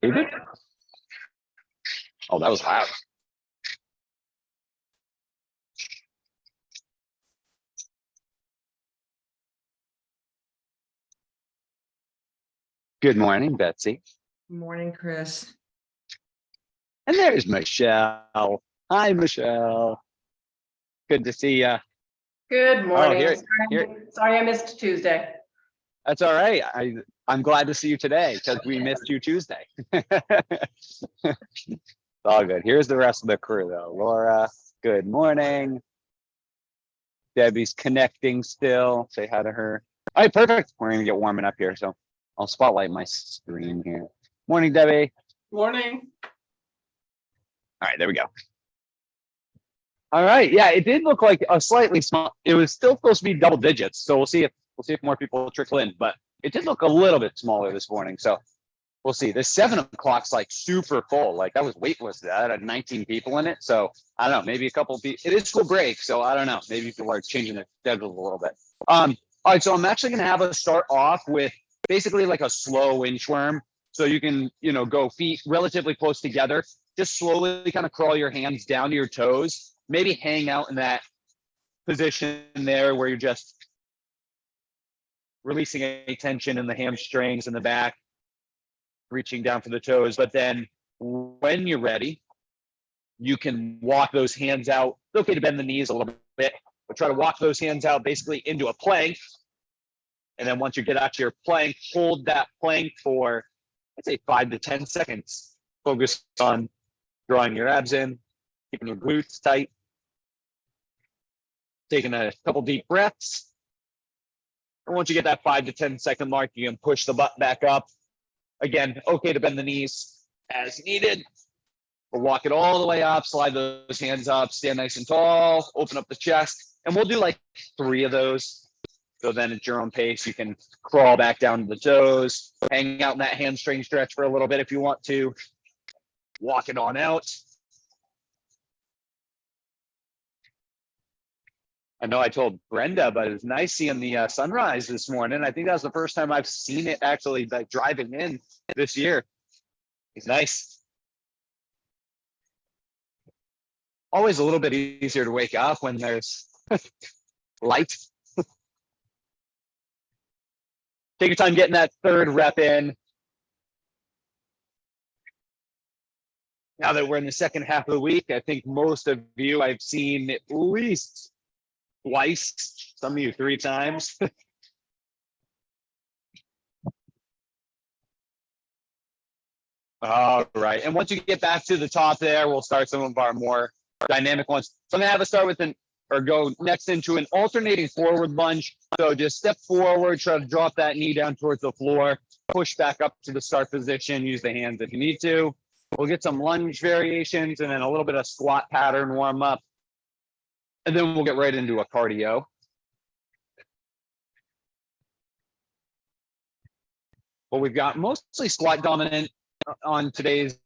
David? Oh, that was loud. Good morning, Betsy. Morning, Chris. And there's Michelle. Hi, Michelle. Good to see you. Good morning. here- Sorry I missed Tuesday. That's all right. I'm glad to see you today because we missed you Tuesday. It's all good. Here's the rest of the crew, though. Laura, good morning. Debbie's connecting still. Say hi to her. All right, perfect. We're going to get warming up here. So I'll spotlight my screen here. Morning, Debbie. Morning. All right, there we go. All right, yeah, it did look like a slightly small. It was still supposed to be double digits, so we'll see if more people trickle in. But it did look a little bit smaller this morning, so we'll see. This 7 o'clock's like super full. Like that was waitlist. That had 19 people in it, so I don't know. Maybe a couple people. It is school break, so I don't know. Maybe people are changing their schedules a little bit. All right, so I'm actually going to have us start off with basically like a slow inchworm, so you can go feet relatively close together. Just slowly kind of crawl your hands down to your toes. Maybe hang out in that position there where you're just releasing any tension in the hamstrings in the back, reaching down for the toes. But then when you're ready, you can walk those hands out. It's okay to bend the knees a little bit, but try to walk those hands out basically into a plank. And then once you get out to your plank, hold that plank for, I'd say 5 to 10 seconds. Focus on drawing your abs in, keeping your glutes tight. Taking a couple deep breaths. And once you get that 5 to 10 second mark, you can push the butt back up. Again, okay to bend the knees as needed. We'll walk it all the way up, slide those hands up, stand nice and tall, open up the chest. And we'll do like 3 of those. So then at your own pace, you can crawl back down to the toes, hang out in that hamstring stretch for a little bit if you want to. Walk it on out. I know I told Brenda, but it's nice seeing the sunrise this morning. I think that was the first time I've seen it actually like driving in this year. It's nice. Always a little bit easier to wake up when there's light. Take your time getting that 3rd rep in. Now that we're in the second half of the week, I think most of you I've seen at least twice, some of you 3 times. All right. And once you get back to the top there, we'll start some of our more dynamic ones. So I'm going to have us start with go next into an alternating forward lunge. So just step forward, try to drop that knee down towards the floor, push back up to the start position, use the hands if you need to. We'll get some lunge variations and then a little bit of squat pattern warm up. And then we'll get right into a cardio. Well, we've got mostly squat dominant on today's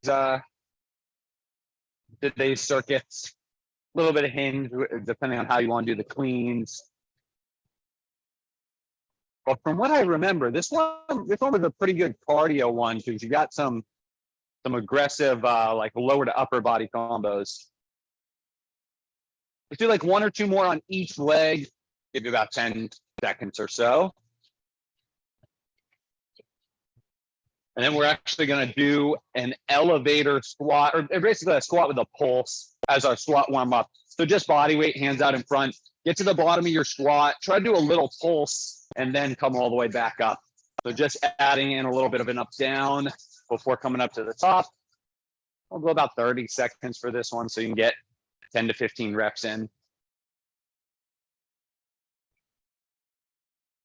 circuits. A little bit of hinge, depending on how you want to do the cleans. But from what I remember, this one was a pretty good cardio one because you got some aggressive like lower to upper body combos. Let's do like 1 or 2 more on each leg. Give you about 10 seconds or so. And then we're actually going to do an elevator squat, or basically a squat with a pulse as our squat warm up. So just body weight, hands out in front. Get to the bottom of your squat. Try to do a little pulse and then come all the way back up. So just adding in a little bit of an up down before coming up to the top. I'll go about 30 seconds for this one so you can get 10 to 15 reps in.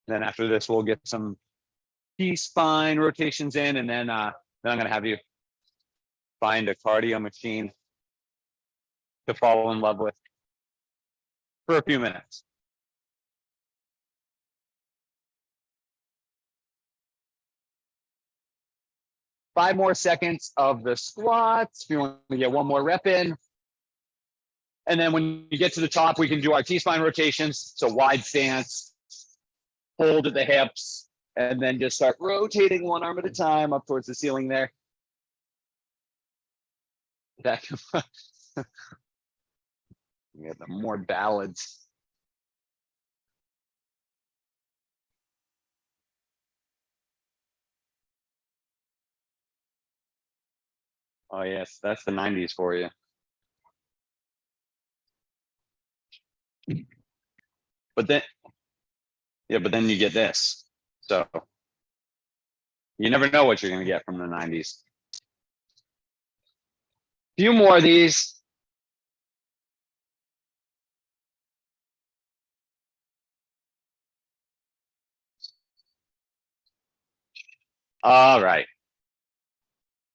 Then after this, we'll get some T-spine rotations in, and then I'm going to have you find a cardio machine to fall in love with for a few minutes. Five more seconds of the squats. If you want to get 1 more rep in. And then when you get to the top, we can do our T-spine rotations. So wide stance, hold at the hips, and then just start rotating one arm at a time up towards the ceiling there. That we got the more ballads. Oh yes, that's the 90s for you. But then, yeah, but then you get this. So you never know what you're gonna get from the 90s. Few more of these. All right.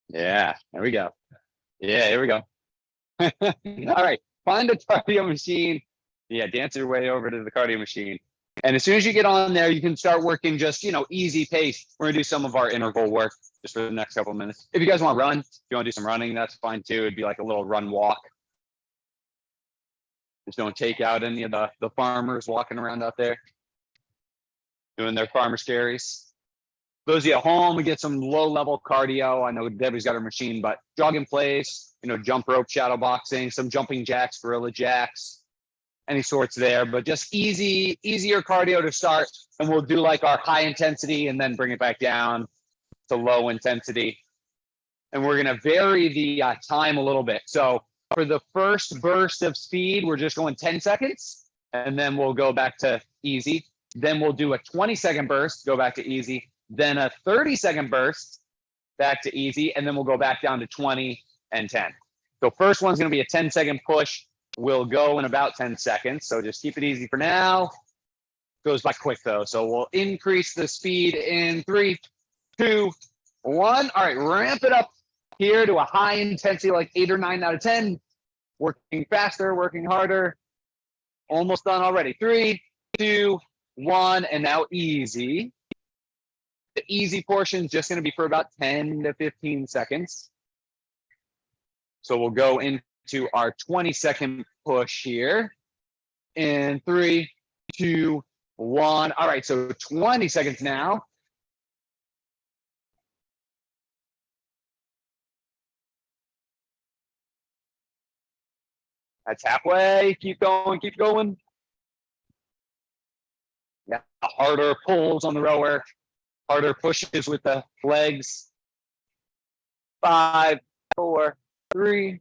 Yeah, there we go. Yeah, here we go. All right, find a cardio machine. Yeah, dance your way over to the cardio machine. And as soon as you get on there, you can start working just, easy pace. We're gonna do some of our interval work just for the next couple of minutes. If you guys want to run, if you want to do some running, that's fine too. It'd be like a little run walk. Just don't take out any of the farmers walking around out there doing their farmer's carries. Those of you at home, we get some low level cardio. I know Debbie's got her machine, but jog in place, jump rope, shadow boxing, some jumping jacks, gorilla jacks, any sorts there, but just easier cardio to start. And we'll do like our high intensity and then bring it back down to low intensity. And we're going to vary the time a little bit. So for the first burst of speed, we're just going 10 seconds and then we'll go back to easy. Then we'll do a 20-second burst, go back to easy. Then a 30-second burst back to easy. And then we'll go back down to 20 and 10. So first one's going to be a 10-second push. We'll go in about 10 seconds. So just keep it easy for now. Goes by quick though. So we'll increase the speed in 3, 2, 1. All right, ramp it up here to a high intensity, like 8 or 9 out of 10. Working faster, working harder. Almost done already. 3, 2, 1, and now easy. The easy portion is just going to be for about 10 to 15 seconds. So we'll go into our 20-second push here in 3, 2, 1. All right, so 20 seconds now. That's halfway. Keep going, keep going. Yeah, harder pulls on the rower, harder pushes with the legs. 5, 4, 3,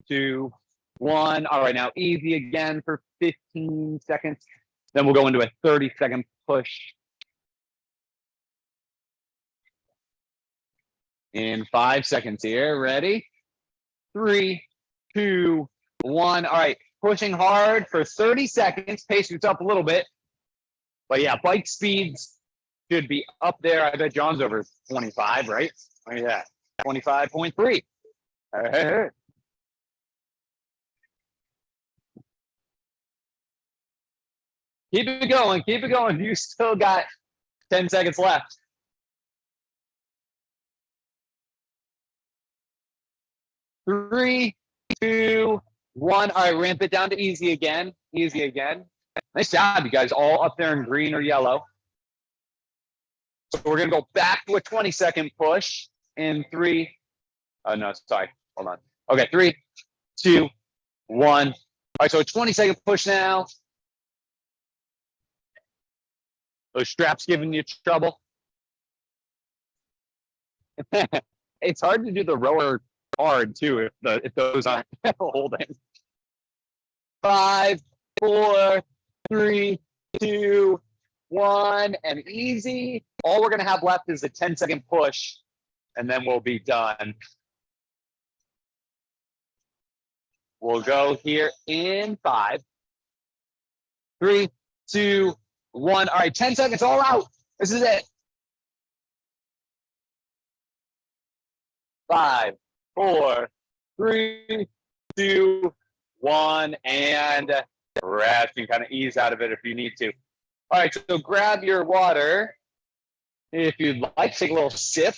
2, 1. All right, now easy again for 15 seconds. Then we'll go into a 30-second push. In 5 seconds here. Ready? 3, 2, 1. All right, pushing hard for 30 seconds. Pace yourself a little bit. But yeah, bike speeds should be up there. I bet John's over 25, right? Oh, yeah, 25.3. All right. Keep it going. Keep it going. You still got 10 seconds left. Three, 2, 1. All right, ramp it down to easy again. Easy again. Nice job, you guys. All up there in green or yellow. So we're going to go back to a 20-second push in 3. Oh, no, sorry. Hold on. Okay, 3, 2, 1. All right, so a 20-second push now. Those straps giving you trouble. It's hard to do the rower hard too if those aren't holding. 5, 4, 3, 2, 1, and easy. All we're gonna have left is a 10-second push, and then we'll be done. We'll go here in 5, 3, 2, 1. All right, 10 seconds, all out. This is it. 5, 4, 3, 2, 1, and rest. You can kind of ease out of it if you need to. All right, so grab your water. If you'd like, take a little sip.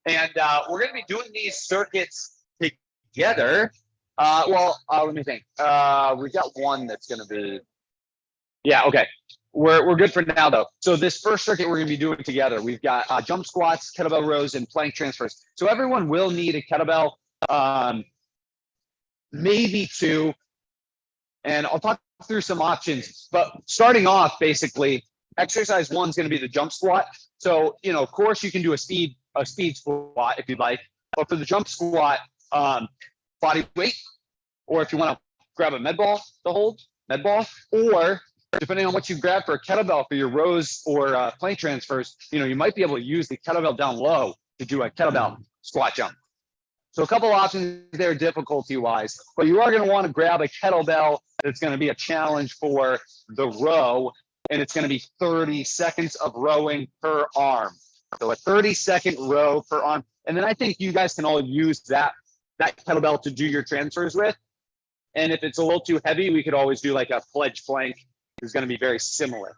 And we're going to be doing these circuits together. Let me think. We've got one that's going to be. Yeah, okay. we're good for now though. So this first circuit we're gonna be doing together. We've got jump squats, kettlebell rows, and plank transfers. So everyone will need a kettlebell, maybe two, and I'll talk through some options. But starting off, basically, exercise one is gonna be the jump squat. So of course you can do a speed squat if you'd like, but for the jump squat, body weight, or if you want to grab a med ball to hold, med ball, or depending on what you grab for a kettlebell for your rows or plank transfers, you might be able to use the kettlebell down low to do a kettlebell squat jump. So a couple options there difficulty wise, but you are going to want to grab a kettlebell that's going to be a challenge for the row, and it's going to be 30 seconds of rowing per arm. So a 30-second row per arm. And then I think you guys can all use that kettlebell to do your transfers with. And if it's a little too heavy, we could always do like a pledge plank. It's going to be very similar.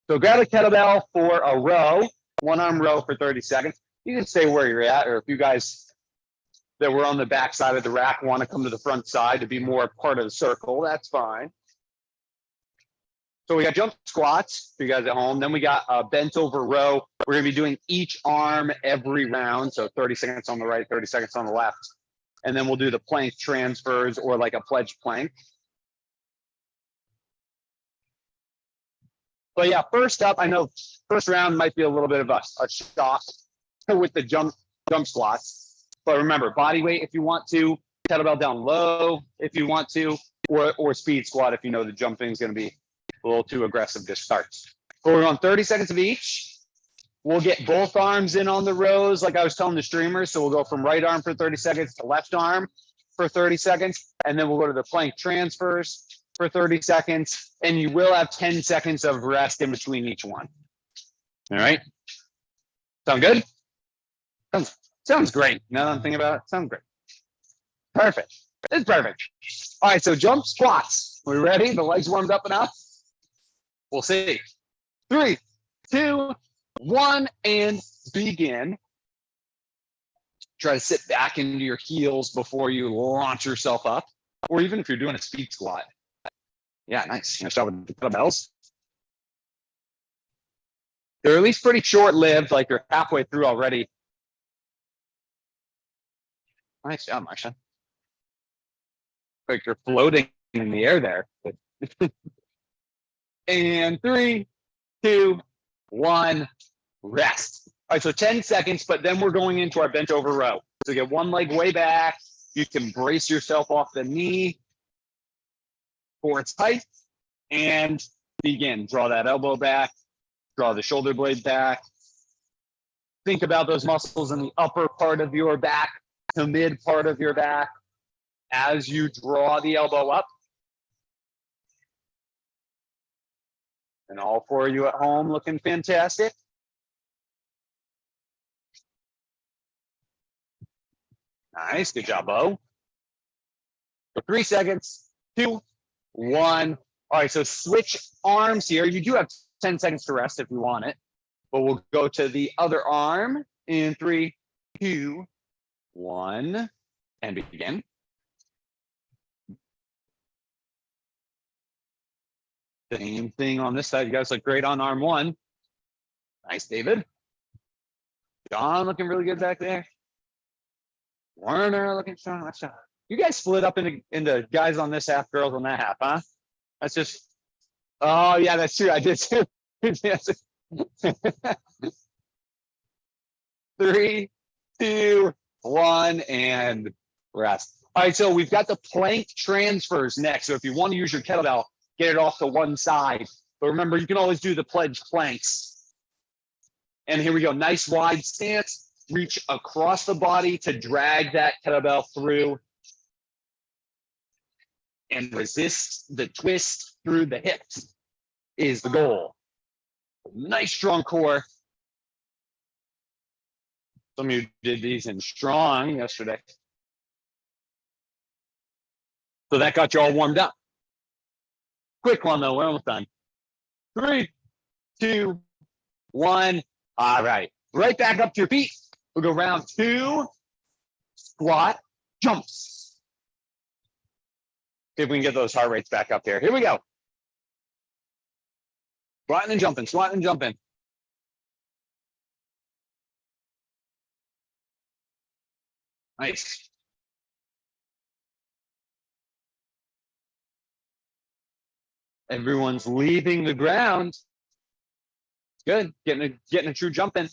So grab a kettlebell for a row, one arm row for 30 seconds. You can stay where you're at, or if you guys that were on the back side of the rack want to come to the front side to be more part of the circle, that's fine. So we got jump squats for you guys at home. Then we got a bent over row. We're going to be doing each arm every round. So 30 seconds on the right, 30 seconds on the left. And then we'll do the plank transfers or like a pledge plank. But yeah, first up, I know first round might be a little bit of a shock with the jump squats. But remember, body weight if you want to, kettlebell down low if you want to, or speed squat if you know the jumping is going to be a little too aggressive to start. But we're on 30 seconds of each. We'll get both arms in on the rows like I was telling the streamers. So we'll go from right arm for 30 seconds to left arm for 30 seconds. And then we'll go to the plank transfers for 30 seconds. And you will have 10 seconds of rest in between each one. All right. Sound good? Sounds great. Now that I'm thinking about it, sounds great. Perfect. It's perfect. All right, so jump squats. We ready? The legs warmed up enough? We'll see. 3, 2, 1, and begin. Try to sit back into your heels before you launch yourself up, or even if you're doing a speed squat. Yeah, nice. Gonna start with the kettlebells. They're at least pretty short-lived, like you're halfway through already. Nice job, Marsha. Like you're floating in the air there. And 3, 2, 1, rest. All right, so 10 seconds, but then we're going into our bent over row. So get one leg way back. You can brace yourself off the knee for its height and begin. Draw that elbow back, draw the shoulder blade back. Think about those muscles in the upper part of your back, the mid part of your back as you draw the elbow up. And all four of you at home looking fantastic. Nice, good job, Bo. For 3 seconds, 2, 1. All right, so switch arms here. You do have 10 seconds to rest if you want it, but we'll go to the other arm in 3, 2, 1, and begin. Same thing on this side. You guys look great on arm one. Nice, David. John looking really good back there. Warner looking strong. You guys split up into guys on this half, girls on that half, huh? That's just. Oh yeah, that's true. I did too. 3, 2, 1, and rest. All right, so we've got the plank transfers next. So if you want to use your kettlebell, get it off to one side. But remember, you can always do the pledge planks. And here we go. Nice wide stance. Reach across the body to drag that kettlebell through and resist the twist through the hips is the goal. Nice strong core. Some of you did these in strong yesterday. So that got you all warmed up. Quick one though, we're almost done. 3, 2, 1. All right, right back up to your feet. We'll go round 2, squat, jumps. See if we can get those heart rates back up here. Here we go. Squatting and jumping, squatting and jumping. Nice. Everyone's leaving the ground. Good, getting a true jump in.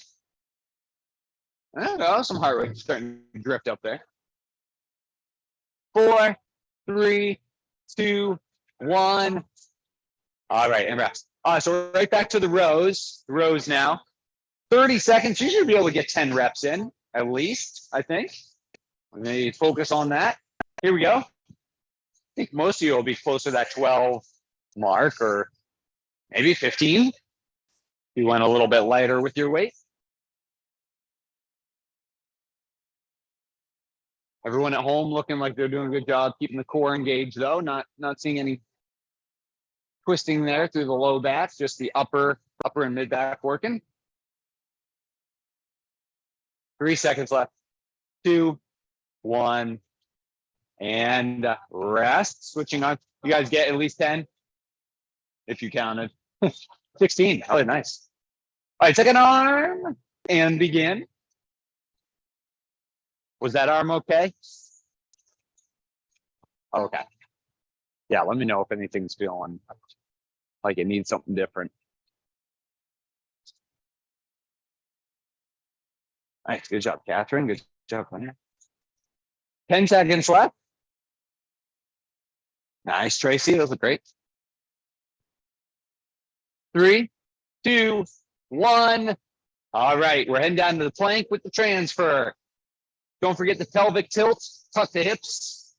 There you go, some heart rate starting to drift up there. 4, 3, 2, 1. All right, and reps. So right back to the rows. The rows now. 30 seconds. You should be able to get 10 reps in, at least, I think. We may focus on that. Here we go. I think most of you will be closer to that 12 mark, or maybe 15. You went a little bit lighter with your weight. Everyone at home looking like they're doing a good job keeping the core engaged, though. Not seeing any twisting there through the low back, just the upper and mid back working. 3 seconds left. 2, 1, and rest. Switching on. You guys get at least 10 if you counted. 16. Oh, nice. All right, second arm and begin. Was that arm okay? Okay. Yeah, let me know if anything's feeling like it needs something different. Nice, good job, Catherine. Good job, Claire. 10 seconds left. Nice, Tracy. Those look great. 3, 2, 1. All right, we're heading down to the plank with the transfer. Don't forget the pelvic tilt. Tuck the hips.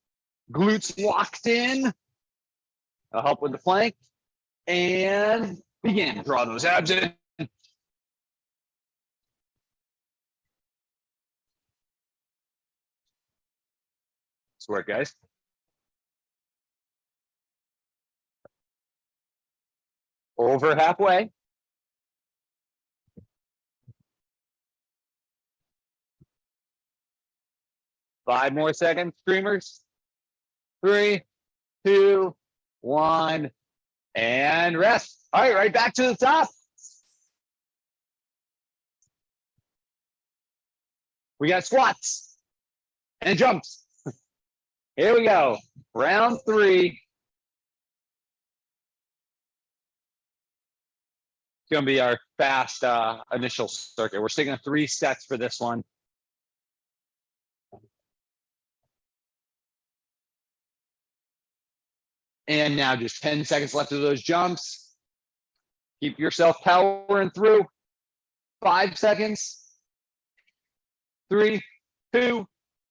Glutes locked in. I'll help with the plank. And begin. Draw those abs in. Nice work, guys. Over halfway. Five more seconds, streamers. 3, 2, 1, and rest. All right, right back to the top. We got squats and jumps. Here we go. Round 3. It's going to be our fast initial circuit. We're sticking to 3 sets for this one. And now just 10 seconds left of those jumps. Keep yourself powering through. 5 seconds. 3, 2,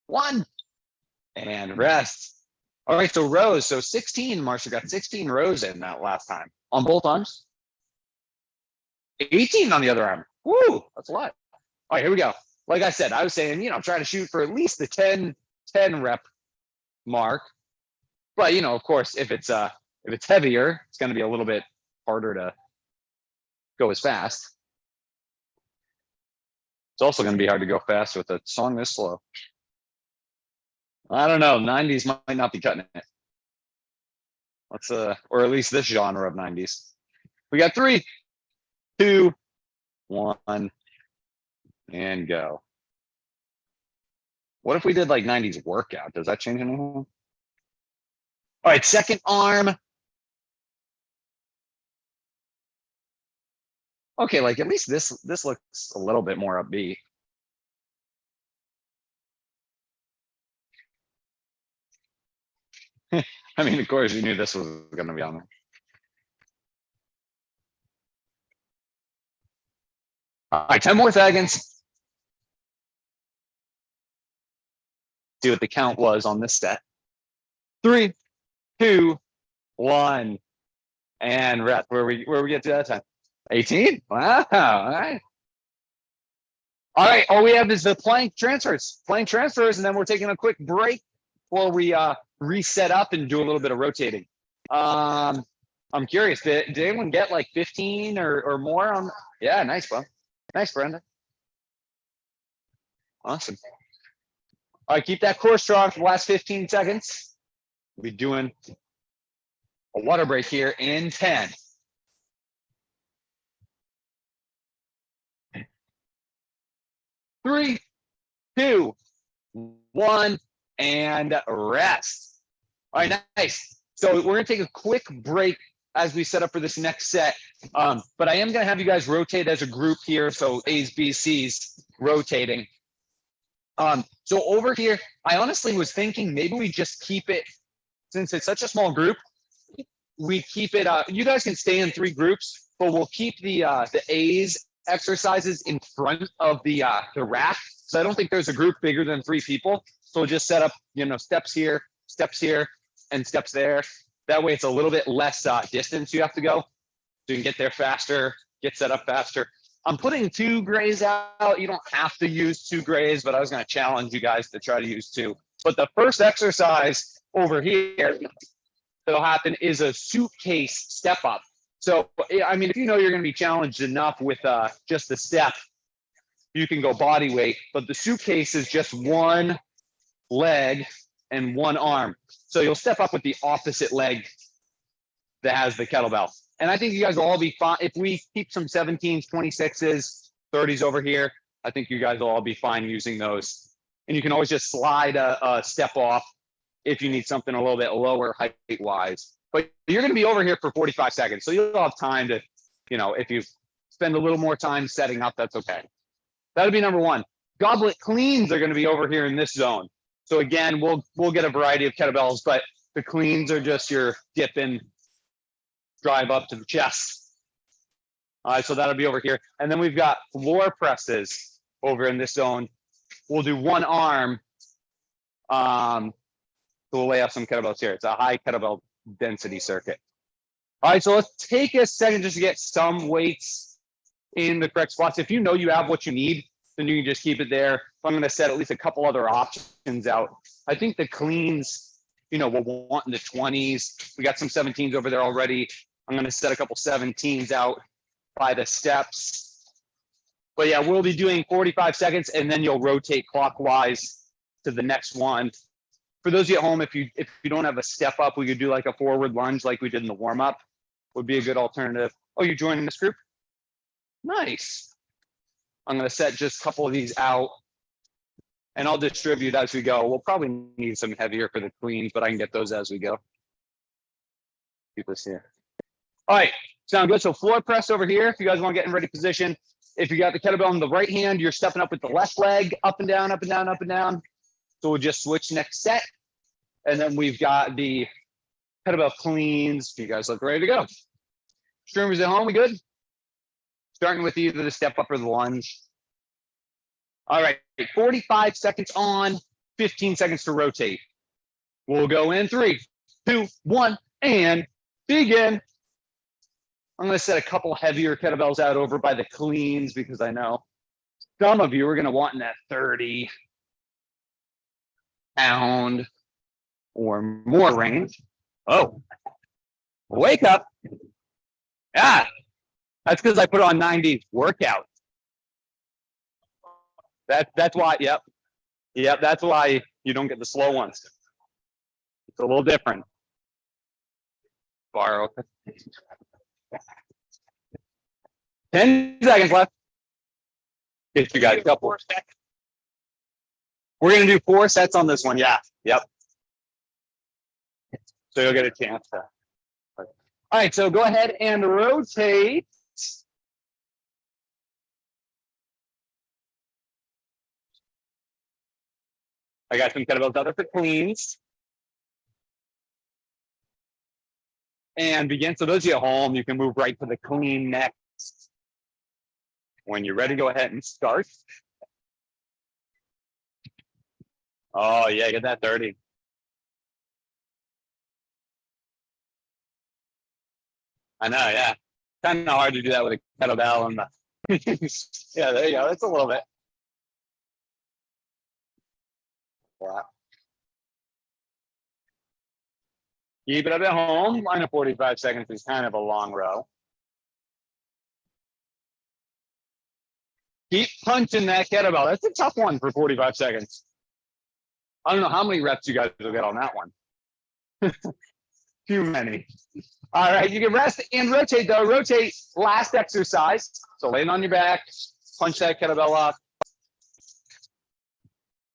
1. And rest. All right, so rows. So 16, Marcia got 16 rows in that last time. On both arms. 18 on the other arm. Woo, that's a lot. All right, here we go. Like I said, I was saying, try to shoot for at least the 10 rep mark. But, of course, if it's heavier, it's going to be a little bit harder to go as fast. It's also going to be hard to go fast with a song this slow. I don't know. 90s might not be cutting it. Let's or at least this genre of 90s. We got 3, 2, 1, and go. What if we did like 90s workout? Does that change anything? All right, second arm. Okay, like at least this looks a little bit more upbeat. I mean, of course, you knew this was going to be on there. All right, 10 more seconds. See what the count was on this set. 3, 2, 1, and rest. Where we get to that time? 18. Wow. All right. All right. All we have is the plank transfers, and then we're taking a quick break before we reset up and do a little bit of rotating. I'm curious. Did anyone get like 15 or more on? Yeah, nice, bro. Nice, Brenda. Awesome. All right, keep that core strong for the last 15 seconds. We'll be doing a water break here in 10, 3, 2, 1, and rest. All right, nice. So we're gonna take a quick break as we set up for this next set. But I am gonna have you guys rotate as a group here. So A's, B's, C's rotating. So over here, I honestly was thinking maybe we just keep it, since it's such a small group, we keep it, you guys can stay in 3 groups, but we'll keep the A's exercises in front of the rack. So I don't think there's a group bigger than 3 people. So we'll just set up, steps here, and steps there. That way it's a little bit less distance you have to go. So you can get there faster, get set up faster. I'm putting 2 grays out. You don't have to use 2 grays, but I was going to challenge you guys to try to use 2. But the first exercise over here that'll happen is a suitcase step up. So, I mean, if you know you're going to be challenged enough with just the step, you can go body weight. But the suitcase is just 1 leg and 1 arm. So you'll step up with the opposite leg that has the kettlebell. And I think you guys will all be fine. If we keep some 17s, 26s, 30s over here, I think you guys will all be fine using those. And you can always just slide a step off if you need something a little bit lower height-wise. But you're going to be over here for 45 seconds. So you'll have time to, if you spend a little more time setting up, that's okay. That'll be number 1. Goblet cleans are going to be over here in this zone. So again, we'll get a variety of kettlebells, but the cleans are just your dip and drive up to the chest. All right, so that'll be over here. And then we've got floor presses over in this zone. We'll do 1 arm. So we'll lay out some kettlebells here. It's a high kettlebell density circuit. All right, so let's take a second just to get some weights in the correct spots. If you know you have what you need, then you can just keep it there. I'm going to set at least a couple other options out. I think the cleans, we'll want in the 20s. We got some 17s over there already. I'm going to set a couple 17s out by the steps. But yeah, we'll be doing 45 seconds and then you'll rotate clockwise to the next one. For those of you at home, if you don't have a step up, we could do like a forward lunge like we did in the warm up. Would be a good alternative. Oh, you're joining this group? Nice. I'm going to set just a couple of these out and I'll distribute as we go. We'll probably need some heavier for the cleans, but I can get those as we go. Keep this here. All right, sound good. So floor press over here. If you guys want to get in ready position, if you got the kettlebell in the right hand, you're stepping up with the left leg, up and down, up and down, up and down. So we'll just switch next set. And then we've got the kettlebell cleans. You guys look ready to go. Streamers at home, we good? Starting with either the step up or the lunge. All right, 45 seconds on, 15 seconds to rotate. We'll go in 3, 2, 1, and begin. I'm going to set a couple heavier kettlebells out over by the cleans because I know some of you are going to want in that 30 pound or more range. Oh, wake up. Yeah, that's because I put on 90 workout. That's why, yep, that's why you don't get the slow ones. It's a little different. Borrow. 10 seconds left. Get you guys a couple. We're going to do 4 sets on this one. Yeah. Yep. So you'll get a chance to. All right. So go ahead and rotate. I got some kettlebells out there for cleans. And begin. So those of you at home, you can move right to the clean next. When you're ready, go ahead and start. Oh, yeah, get that 30. I know, yeah. Kind of hard to do that with a kettlebell and the yeah, there you go. That's a little bit. Yeah. Keep it up at home. Line of 45 seconds is kind of a long row. Keep punching that kettlebell. That's a tough one for 45 seconds. I don't know how many reps you guys will get on that one. Too many. All right, you can rest and rotate though. Rotate last exercise. So laying on your back, punch that kettlebell up.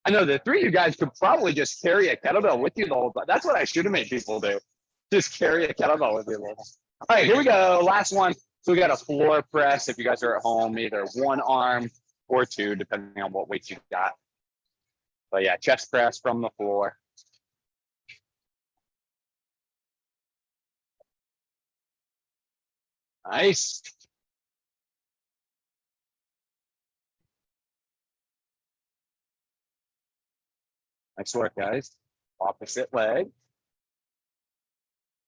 I know the three of you guys could probably just carry a kettlebell with you the whole time. That's what I should have made people do. Just carry a kettlebell with you. All right, here we go. Last one. So we got a floor press. If you guys are at home, either one arm or two, depending on what weight you got. But yeah, chest press from the floor. Nice. Nice work, guys. Opposite leg.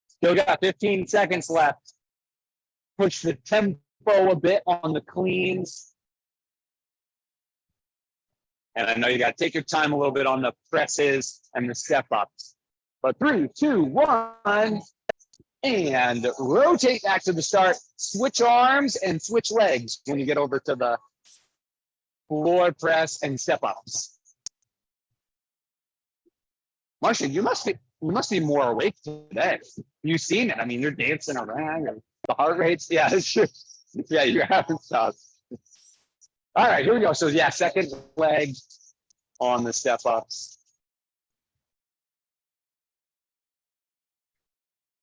Still got 15 seconds left. Push the tempo a bit on the cleans. And I know you got to take your time a little bit on the presses and the step ups. But 3, 2, 1. And rotate back to the start. Switch arms and switch legs when you get over to the floor press and step ups. Marcia, you must be more awake today. You've seen it. I mean, you're dancing around and the heart rates. Yeah, it's just, yeah, you're having stuff. All right, here we go. So yeah, second leg on the step ups.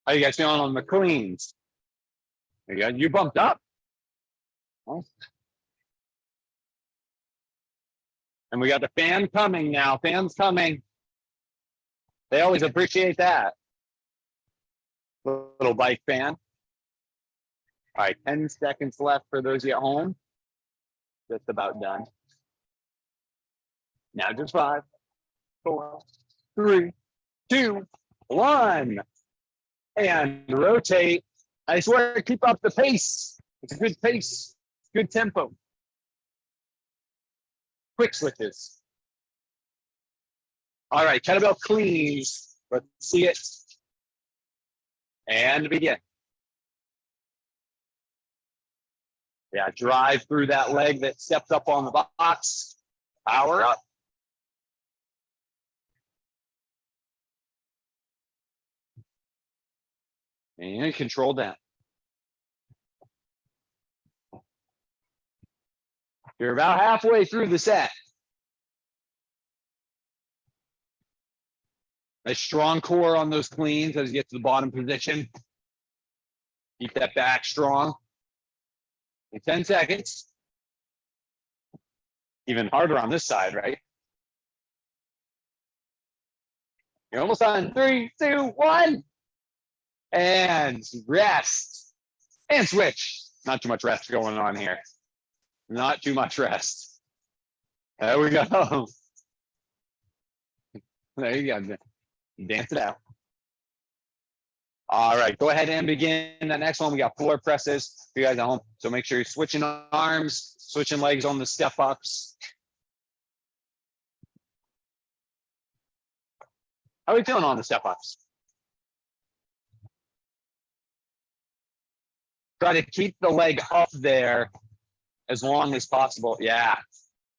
How you guys feeling on the cleans? There you go. You bumped up. Oh. And we got the fan coming now. Fans coming. They always appreciate that. Little bike fan. All right, 10 seconds left for those of you at home. Just about done. Now just 5, 4, 3, 2, 1. And rotate. Nice work. Keep up the pace. It's a good pace. Good tempo. Quick switches. All right, kettlebell cleans. Let's see it. And begin. Yeah, drive through that leg that stepped up on the box. Power up. And control down. You're about halfway through the set. A strong core on those cleans as you get to the bottom position. Keep that back strong. In 10 seconds. Even harder on this side, right? You're almost on. 3, 2, 1. And rest. And switch. Not too much rest going on here. Not too much rest. There we go. There you go. Dance it out. All right, go ahead and begin. The next one, we got floor presses for you guys at home. So make sure you're switching arms, switching legs on the step ups. How are we feeling on the step ups? Try to keep the leg up there as long as possible. Yeah,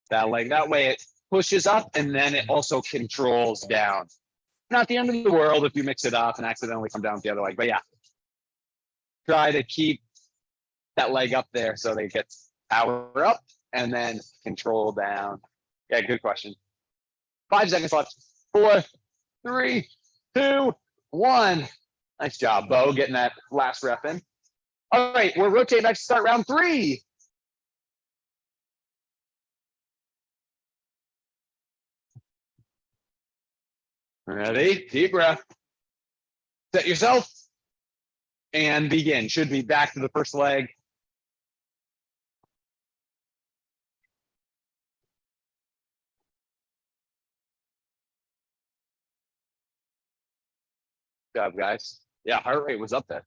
that leg. That way it pushes up and then it also controls down. Not the end of the world if you mix it up and accidentally come down with the other leg, but yeah. Try to keep that leg up there so they get power up and then control down. Yeah, good question. 5 seconds left. 4, 3, 2, 1. Nice job, Bo, getting that last rep in. All right, we're rotating back to start round 3. Ready? Deep breath. Set yourself and begin. Should be back to the first leg. Good job, guys. Yeah, heart rate was up there.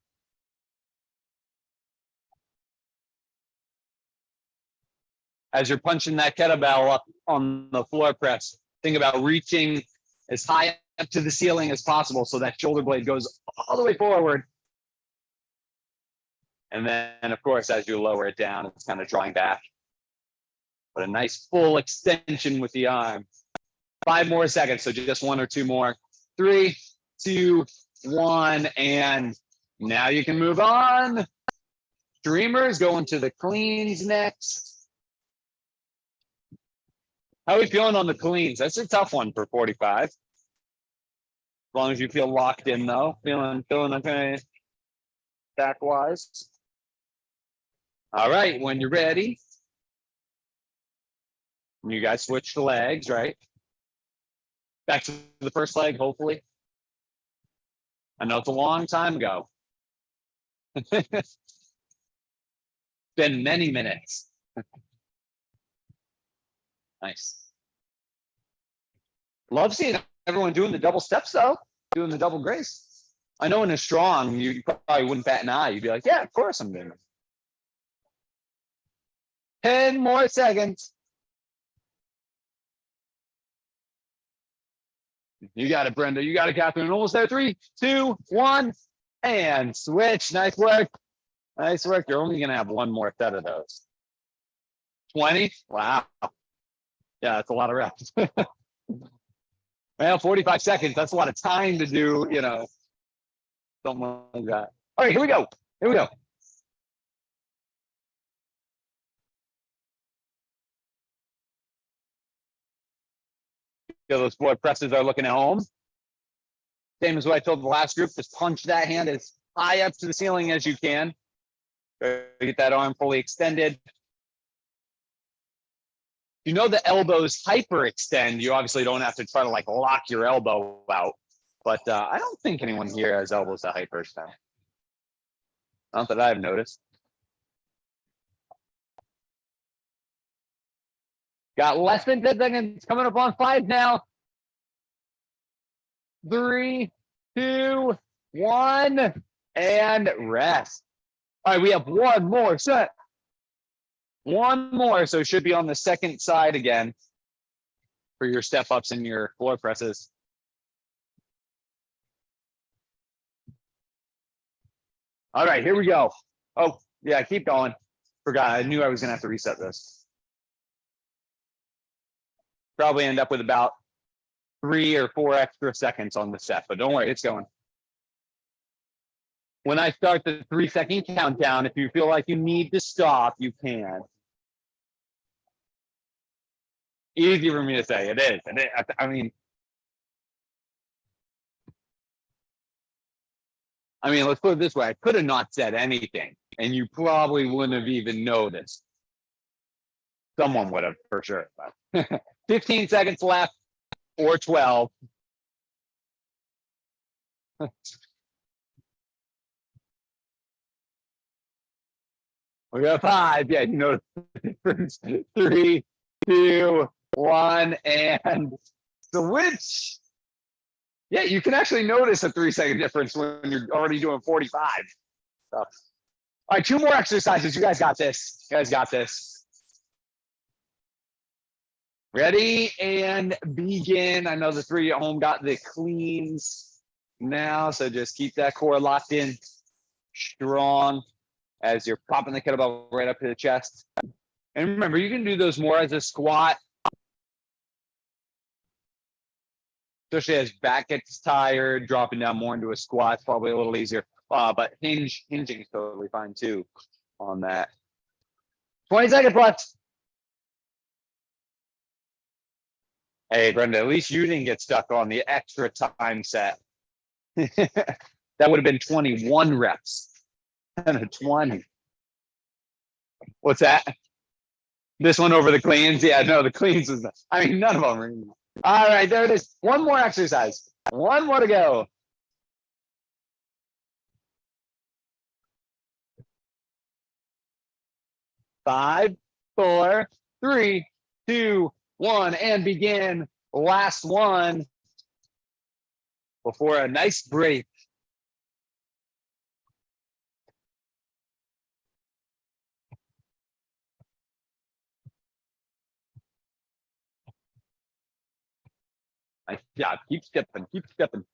As you're punching that kettlebell up on the floor press, think about reaching as high up to the ceiling as possible so that shoulder blade goes all the way forward. And then, of course, as you lower it down, it's kind of drawing back. But a nice full extension with the arm. 5 more seconds, so just 1 or 2 more. 3, 2, 1, and now you can move on. Streamers going to the cleans next. How are we feeling on the cleans? That's a tough one for 45. As long as you feel locked in though, feeling okay stack wise. All right, when you're ready. You guys switch the legs, right? Back to the first leg, hopefully. I know it's a long time ago. Been many minutes. Nice. Love seeing everyone doing the double steps though, doing the double grace. I know in a strong, you probably wouldn't bat an eye. You'd be like, yeah, of course I'm doing it. 10 more seconds. You got it, Brenda. You got it, Catherine. Almost there. 3, 2, 1, and switch. Nice work. Nice work. You're only going to have one more set of those. 20? Wow. Yeah, that's a lot of reps. Well, 45 seconds. That's a lot of time to do, you know, something like that. All right, here we go. Here we go. Yeah, those board presses are looking at home. Same as what I told the last group, just punch that hand as high up to the ceiling as you can. Get that arm fully extended. You know the elbows hyperextend. You obviously don't have to try to like lock your elbow out. But I don't think anyone here has elbows that hyperextend. Not that I've noticed. Got less than 10 seconds. Coming up on 5 now. 3, 2, 1, and rest. All right, we have one more set. One more, so it should be on the second side again for your step ups and your floor presses. All right, here we go. Oh, yeah, keep going. Forgot, I knew I was gonna have to reset this. Probably end up with about 3 or 4 extra seconds on the set, but don't worry, it's going. When I start the 3-second countdown, if you feel like you need to stop, you can. Easy for me to say. It is. I mean, let's put it this way. I could have not said anything, and you probably wouldn't have even noticed. Someone would have, for sure. 15 seconds left, or 12. We got 5. Yeah, you know, 3, 2, 1, and switch. Yeah, you can actually notice a 3-second difference when you're already doing 45. So, all right, 2 more exercises. You guys got this. You guys got this. Ready and begin. I know the 3 at home got the cleans now, so just keep that core locked in strong as you're popping the kettlebell right up to the chest. And remember, you can do those more as a squat, especially as back gets tired. Dropping down more into a squat is probably a little easier. But hinging is totally fine too on that. 20 seconds left. Hey, Brenda, at least you didn't get stuck on the extra time set. That would have been 21 reps. And a 20. What's that? This one over the cleans? Yeah, no, the cleans was, I mean, none of them are. All right, there it is. One more exercise. One more to go. Five, 4, 3, 2, 1, and begin. Last one before a nice break. Nice job. Keep stepping. Keep stepping.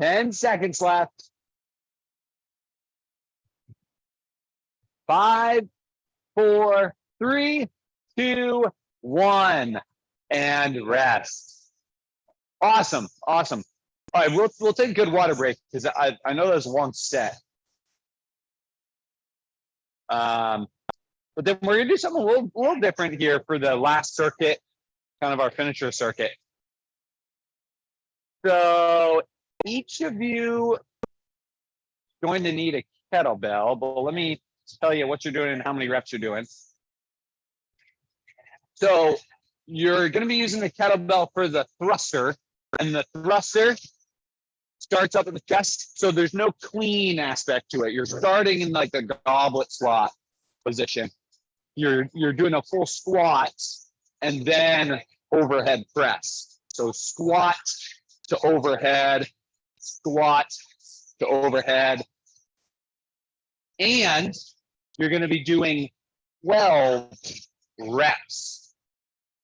Ten seconds left. 5, 4, 3, 2, 1, and rest. Awesome, awesome. All right, we'll take a good water break because I know there's a long set. But then we're gonna do something a little different here for the last circuit, kind of our finisher circuit. So each of you is going to need a kettlebell, but let me tell you what you're doing and how many reps you're doing. So you're going to be using the kettlebell for the thruster, and the thruster starts up at the chest. So there's no clean aspect to it. You're starting in like a goblet squat position. You're doing a full squat and then overhead press. So squat to overhead, squat to overhead. And you're going to be doing 12 reps.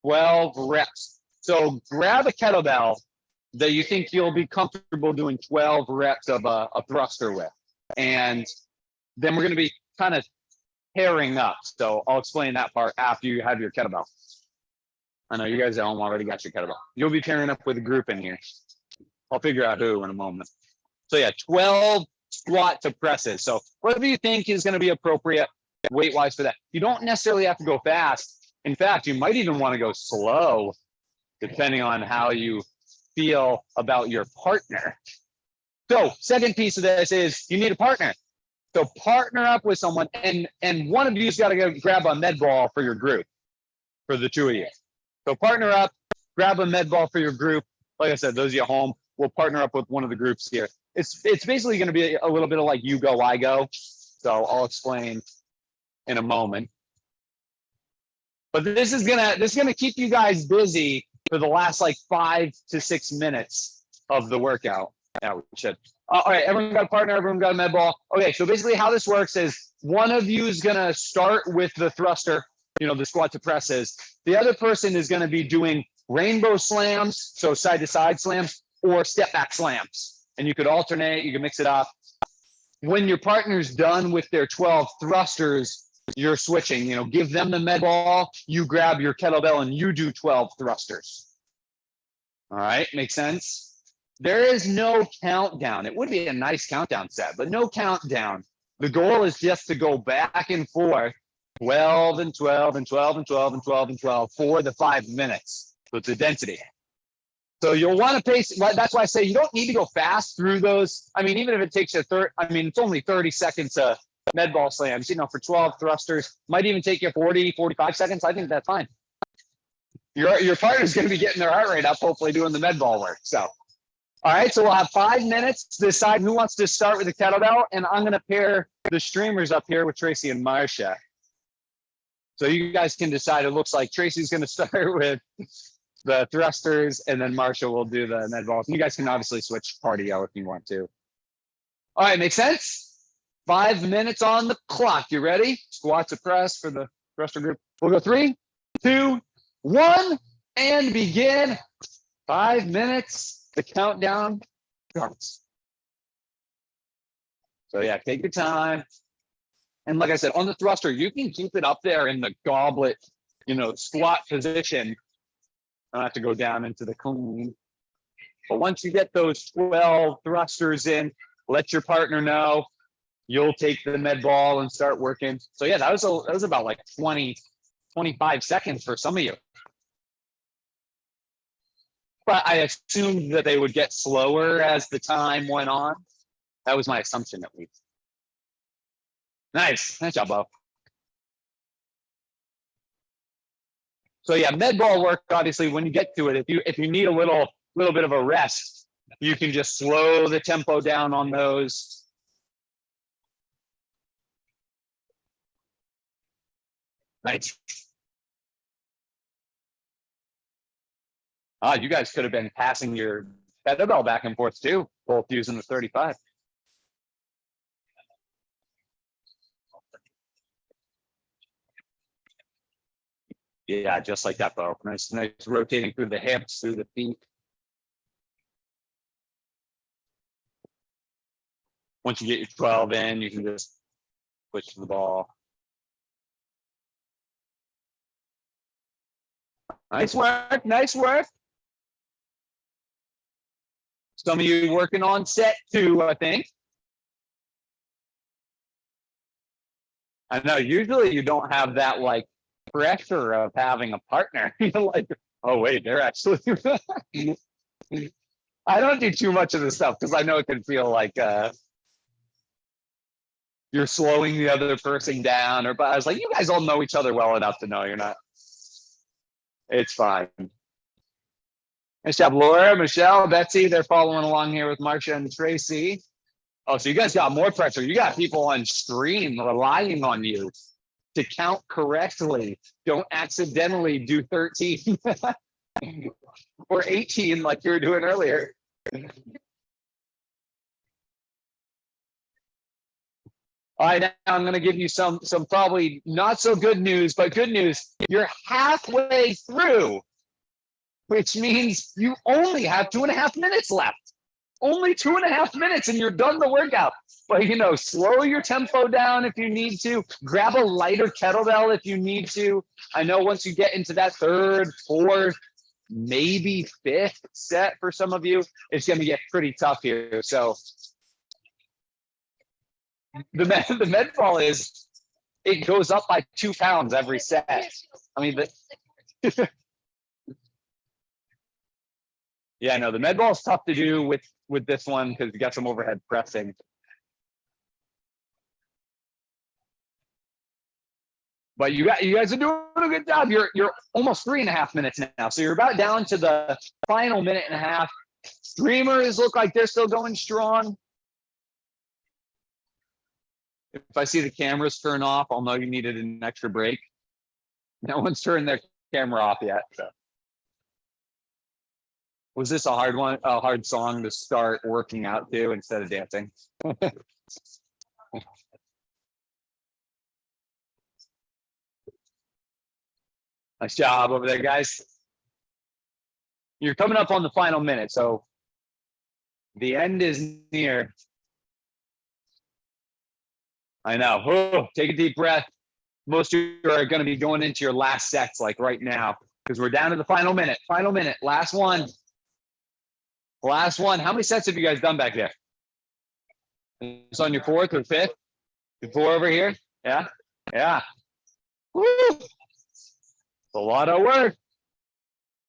12 reps. So grab a kettlebell that you think you'll be comfortable doing 12 reps of a thruster with. And then we're going to be kind of pairing up. So I'll explain that part after you have your kettlebell. I know you guys at home already got your kettlebell. You'll be pairing up with a group in here. I'll figure out who in a moment. So yeah, 12 squat to presses. So whatever you think is going to be appropriate weight-wise for that. You don't necessarily have to go fast. In fact, you might even want to go slow, depending on how you feel about your partner. So second piece of this is you need a partner. So partner up with someone, and one of you's got to go grab a med ball for your group, for the two of you. So partner up, grab a med ball for your group. Like I said, those of you at home, we'll partner up with one of the groups here. It's basically going to be a little bit of like you go, I go. So I'll explain in a moment. But this is gonna keep you guys busy for the last like 5 to 6 minutes of the workout. Yeah, we should. All right, everyone got a partner, everyone got a med ball. Okay, so basically how this works is one of you is gonna start with the thruster, the squat to presses. The other person is gonna be doing rainbow slams, so side to side slams, or step back slams. And you could alternate, you can mix it up. When your partner's done with their 12 thrusters, you're switching, give them the med ball, you grab your kettlebell and you do 12 thrusters. All right, makes sense? There is no countdown. It would be a nice countdown set, but no countdown. The goal is just to go back and forth, 12 and 12 and 12 and 12 and 12 and 12 for the 5 minutes. So it's a density. So you'll want to pace. That's why I say you don't need to go fast through those. I mean, even if it takes you it's only 30 seconds to med ball slams, for 12 thrusters, might even take you 40, 45 seconds. I think that's fine. Your partner's going to be getting their heart rate up, hopefully doing the med ball work. So, all right, so we'll have 5 minutes to decide who wants to start with the kettlebell, and I'm going to pair the streamers up here with Tracy and Marsha. So you guys can decide. It looks like Tracy's going to start with the thrusters, and then Marsha will do the med balls. You guys can obviously switch cardio if you want to. All right, make sense? 5 minutes on the clock. You ready? Squat to press for the thruster group. We'll go 3, 2, 1, and begin. 5 minutes. The countdown starts. So yeah, take your time. And like I said, on the thruster, you can keep it up there in the goblet, squat position. I don't have to go down into the clean. But once you get those 12 thrusters in, let your partner know. You'll take the med ball and start working. So yeah, that was about like 20, 25 seconds for some of you. But I assumed that they would get slower as the time went on. That was my assumption, at least. Nice job, Bo. So yeah, med ball work, obviously, when you get to it, if you need a little bit of a rest, you can just slow the tempo down on those. Nice. You guys could have been passing your kettlebell back and forth too, both using the 35. Yeah, just like that, Bo. Nice rotating through the hips, through the feet. Once you get your 12 in, you can just switch to the ball. Nice work. Nice work. Some of you working on set 2, I think. I know usually you don't have that like pressure of having a partner. You're like, oh wait, they're actually I don't do too much of this stuff because I know it can feel like you're slowing the other person down, or but I was like, you guys all know each other well enough to know you're not. It's fine. Nice job, Laura, Michelle, Betsy. They're following along here with Marcia and Tracy. Oh, so you guys got more pressure. You got people on stream relying on you to count correctly. Don't accidentally do 13 or 18 like you were doing earlier. All right, now I'm going to give you some probably not so good news, but good news. You're halfway through, which means you only have 2.5 minutes left. Only 2.5 minutes and you're done the workout. But slow your tempo down if you need to. Grab a lighter kettlebell if you need to. I know once you get into that 3rd, 4th, maybe 5th set for some of you, it's going to get pretty tough here. So the med ball is, it goes up by 2 pounds every set. I mean, yeah, no, the med ball is tough to do with this one because you got some overhead pressing. But you guys are doing a good job. You're almost 3.5 minutes now. So you're about down to the final 1.5 minutes. Streamers look like they're still going strong. If I see the cameras turn off, I'll know you needed an extra break. No one's turned their camera off yet. So. Was this a hard song to start working out to instead of dancing? Nice job over there, guys. You're coming up on the final minute, so the end is near. I know. Oh, take a deep breath. Most of you are going to be going into your last sets like right now because we're down to the final minute. Final minute. Last one. Last one. How many sets have you guys done back there? It's on your 4th or 5th? Your 4 over here? Yeah? Yeah. Woo! A lot of work.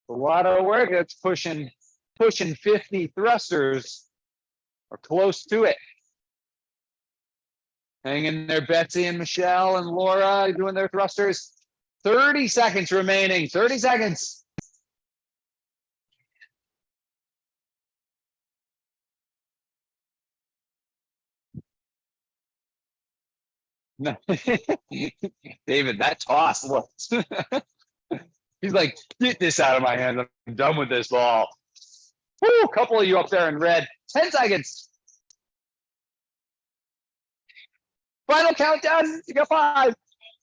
A lot of work. That's pushing 50 thrusters or close to it. Hang in there, Betsy and Michelle and Laura doing their thrusters. 30 seconds remaining. 30 seconds. David, that toss looks. He's like, get this out of my hand. I'm done with this ball. Woo, a couple of you up there in red. 10 seconds. Final countdown. You got 5,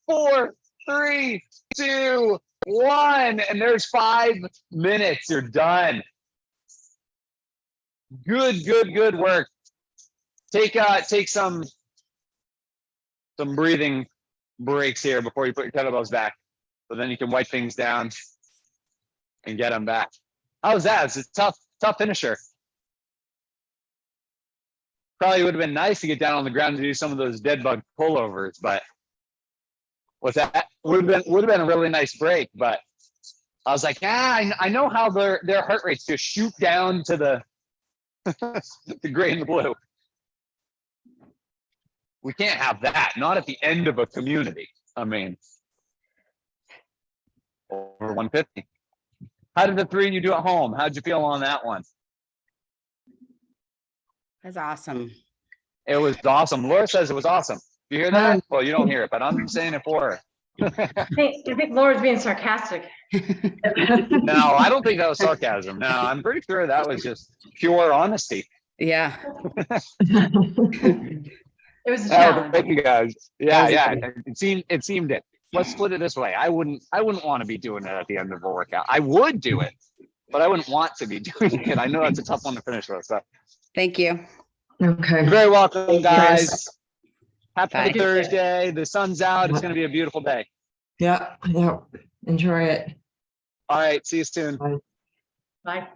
4, 3, 2, 1. And there's 5 minutes. You're done. Good work. Take some breathing breaks here before you put your kettlebells back. So then you can wipe things down and get them back. How was that? It's a tough finisher. Probably would have been nice to get down on the ground to do some of those dead bug pullovers, but what's that? Would have been a really nice break. But I was like, I know how their heart rates just shoot down to the the gray and the blue. We can't have that. Not at the end of a community. I mean, over 150. How did the 3 you do at home? How'd you feel on that one? That's awesome. It was awesome. Laura says it was awesome. You hear that? Well, you don't hear it, but I'm saying it for her. I think Laura's being sarcastic. No, I don't think that was sarcasm. No, I'm pretty sure that was just pure honesty. Yeah. It was a Oh, challenge. thank you guys. Yeah. It seemed it. Let's split it this way. I wouldn't want to be doing it at the end of a workout. I would do it, but I wouldn't want to be doing it. I know that's a tough one to finish with. So Thank you. Okay. you're very welcome, Thank you, guys. Chris. Happy Bye. Thursday. The sun's out. It's going to be a beautiful day. Yeah. Enjoy it. All right, see you soon. Bye.